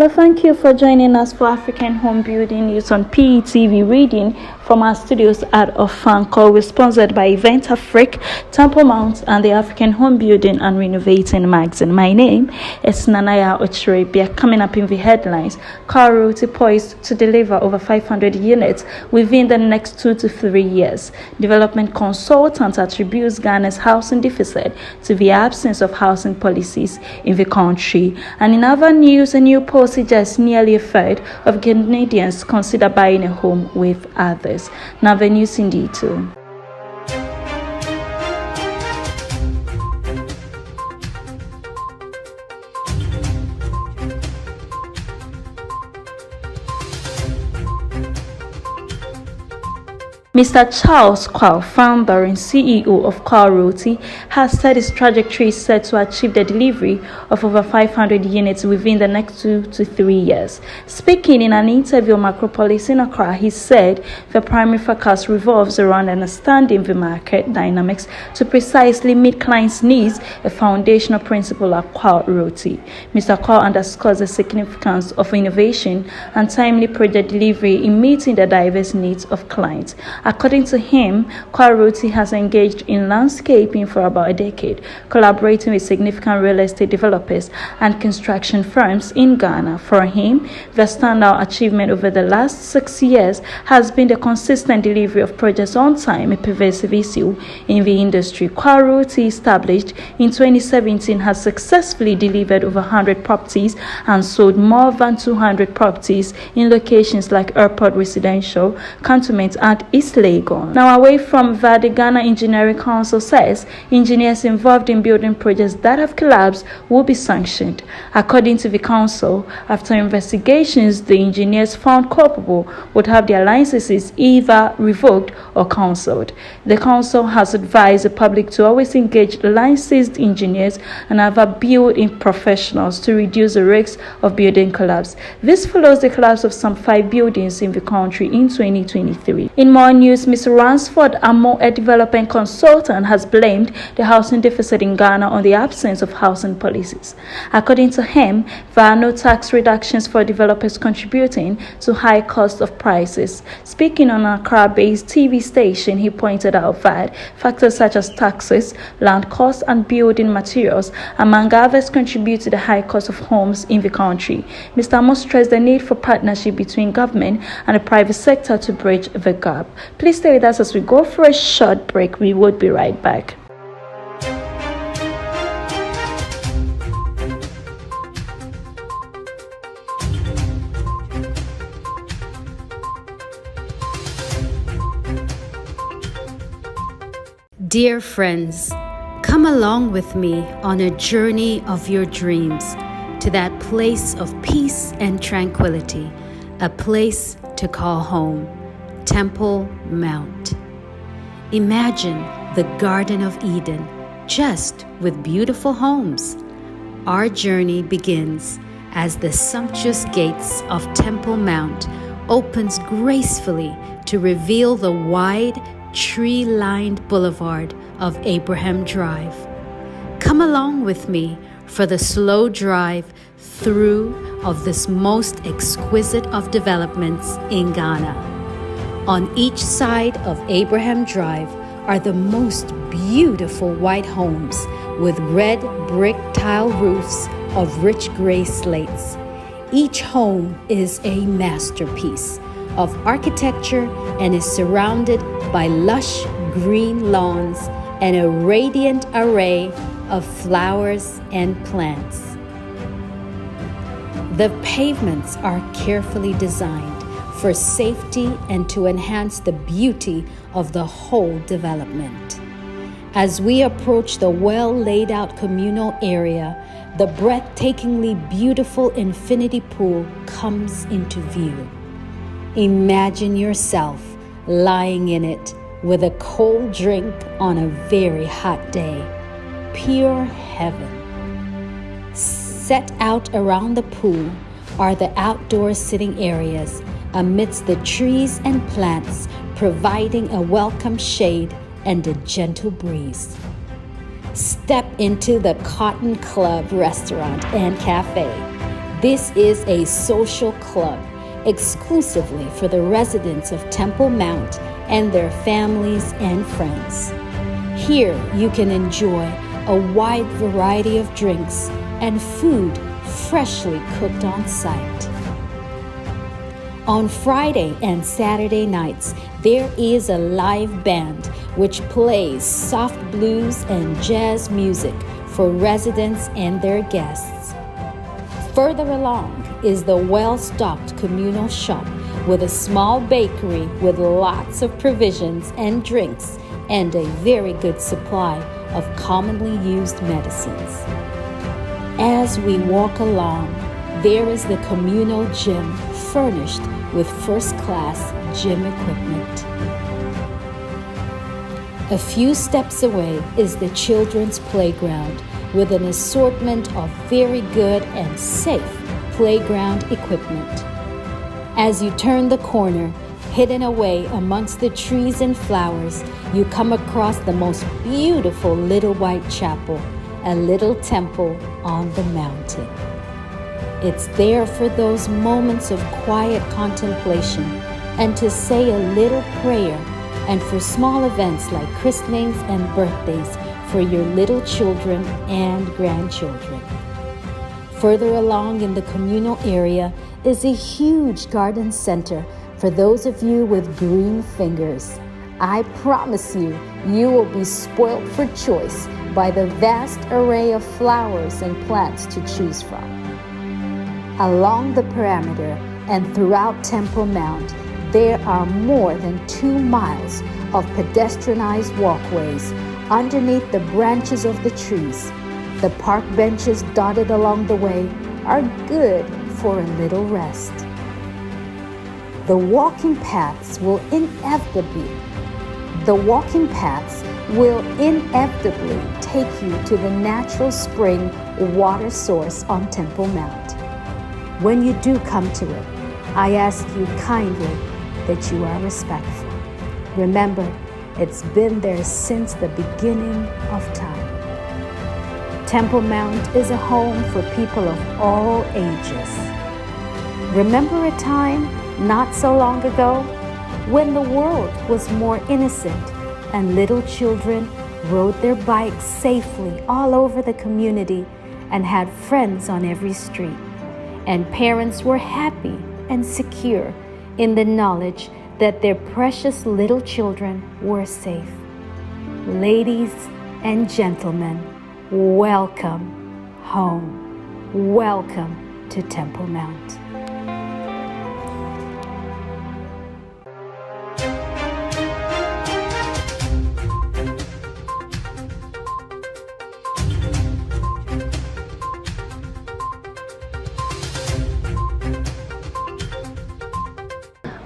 Hello, thank you for joining us for African Home Building News on PETV reading from our studios at Ofanko. We're sponsored by Event Afrique, Temple Mount, and the African Home Building and Renovating magazine. My name is Nanaya Ochirebia. Coming up in the headlines, Quao Realty poised to deliver over 500 units within the next 2 to 3 years. Development consultant attributes Ghana's housing deficit to the absence of housing policies in the country. And in other news, a new poll suggests nearly a third of Canadians consider buying a home with others. Now the news in detail. Mr. Charles Quao, founder and CEO of Quao Realty, has said his trajectory is set to achieve the delivery of over 500 units within the next 2 to 3 years. Speaking in an interview on Macropolis in Accra, he said the primary focus revolves around understanding the market dynamics to precisely meet clients' needs, a foundational principle at Quao Realty. Mr. Quao underscores the significance of innovation and timely project delivery in meeting the diverse needs of clients. According to him, Quao Realty has engaged in landscaping for about a decade, collaborating with significant real estate developers and construction firms in Ghana. For him, the standout achievement over the last 6 years has been the consistent delivery of projects on time, a pervasive issue in the industry. Quao Realty, established in 2017, has successfully delivered over 100 properties and sold more than 200 properties in locations like Airport Residential, Cantonment, and East Legon. Now, away from that, the Ghana Engineering Council says engineers involved in building projects that have collapsed will be sanctioned. According to the council, after investigations, the engineers found culpable would have their licenses either revoked or cancelled. The council has advised the public to always engage licensed engineers and other building professionals to reduce the risk of building collapse. This follows the collapse of some 5 buildings in the country in 2023. In more news, Mr. Ransford Amo, a development consultant, has blamed the housing deficit in Ghana on the absence of housing policies. According to him, there are no tax reductions for developers, contributing to high cost of prices. Speaking on an Accra-based TV station, he pointed out that factors such as taxes, land costs, and building materials, among others, contribute to the high cost of homes in the country. Mr. Amo stressed the need for partnership between government and the private sector to bridge the gap. Please stay with us as we go for a short break. We would be right back. Dear friends, come along with me on a journey of your dreams to that place of peace and tranquility, a place to call home, Temple Mount. Imagine the Garden of Eden, just with beautiful homes. Our journey begins as the sumptuous gates of Temple Mount opens gracefully to reveal the wide, tree-lined boulevard of Abraham Drive. Come along with me for the slow drive through of this most exquisite of developments in Ghana. On each side of Abraham Drive are the most beautiful white homes with red brick tile roofs of rich gray slates. Each home is a masterpiece of architecture and is surrounded by lush green lawns and a radiant array of flowers and plants. The pavements are carefully designed for safety and to enhance the beauty of the whole development. As we approach the well-laid-out communal area, the breathtakingly beautiful infinity pool comes into view. Imagine yourself lying in it with a cold drink on a very hot day. Pure heaven. Set out around the pool are the outdoor sitting areas amidst the trees and plants, providing a welcome shade and a gentle breeze. Step into the Cotton Club restaurant and cafe. This is a social club exclusively for the residents of Temple Mount and their families and friends. Here you can enjoy a wide variety of drinks and food freshly cooked on site. On Friday and Saturday nights, there is a live band which plays soft blues and jazz music for residents and their guests. Further along is the well-stocked communal shop with a small bakery with lots of provisions and drinks and a very good supply of commonly used medicines. As we walk along, there is the communal gym furnished with first-class gym equipment. A few steps away is the children's playground with an assortment of very good and safe playground equipment. As you turn the corner, hidden away amongst the trees and flowers, you come across the most beautiful little white chapel, a little temple on the mountain. It's there for those moments of quiet contemplation and to say a little prayer, and for small events like christenings and birthdays for your little children and grandchildren. Further along in the communal area is a huge garden center for those of you with green fingers. I promise you, you will be spoilt for choice by the vast array of flowers and plants to choose from. Along the perimeter and throughout Temple Mount, there are more than 2 miles of pedestrianized walkways underneath the branches of the trees. The park benches dotted along the way are good for a little rest. The walking paths will inevitably take you to the natural spring water source on Temple Mount. When you do come to it, I ask you kindly that you are respectful. Remember, it's been there since the beginning of time. Temple Mount is a home for people of all ages. Remember a time not so long ago when the world was more innocent and little children rode their bikes safely all over the community and had friends on every street, and parents were happy and secure in the knowledge that their precious little children were safe. Ladies and gentlemen, welcome home. Welcome to Temple Mount.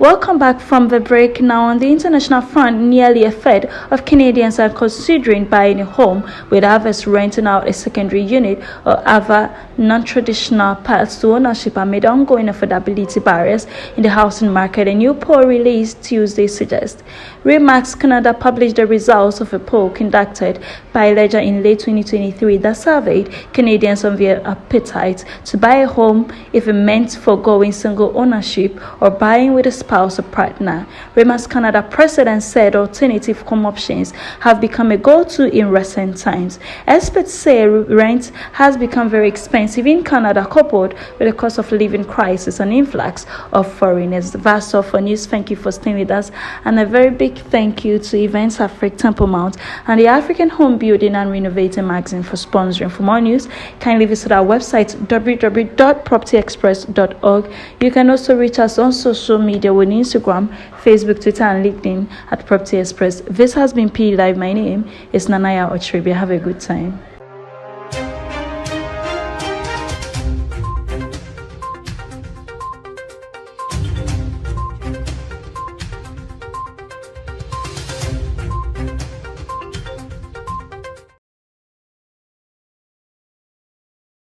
Welcome back from the break. Now, on the international front, nearly a third of Canadians are considering buying a home, with others renting out a secondary unit or other non-traditional paths to ownership amid ongoing affordability barriers in the housing market. A new poll released Tuesday suggests. Remax Canada published the results of a poll conducted by Ledger in late 2023 that surveyed Canadians on their appetite to buy a home if it meant foregoing single ownership or buying with a spouse or partner. Remax Canada president said alternative home options have become a go-to in recent times. Experts say rent has become very expensive in Canada, coupled with the cost of living crisis and influx of foreigners. That's all for news. Thank you for staying with us, and a very big thank you to Events Africa Temple Mount and the African Home Building and Renovating magazine for sponsoring. For more news, kindly visit our website www.propertyexpress.org. You can also reach us on social media on Instagram, Facebook, Twitter, and LinkedIn at Property Express. This has been P Live. My name is Nanaya Otribia. Have a good time.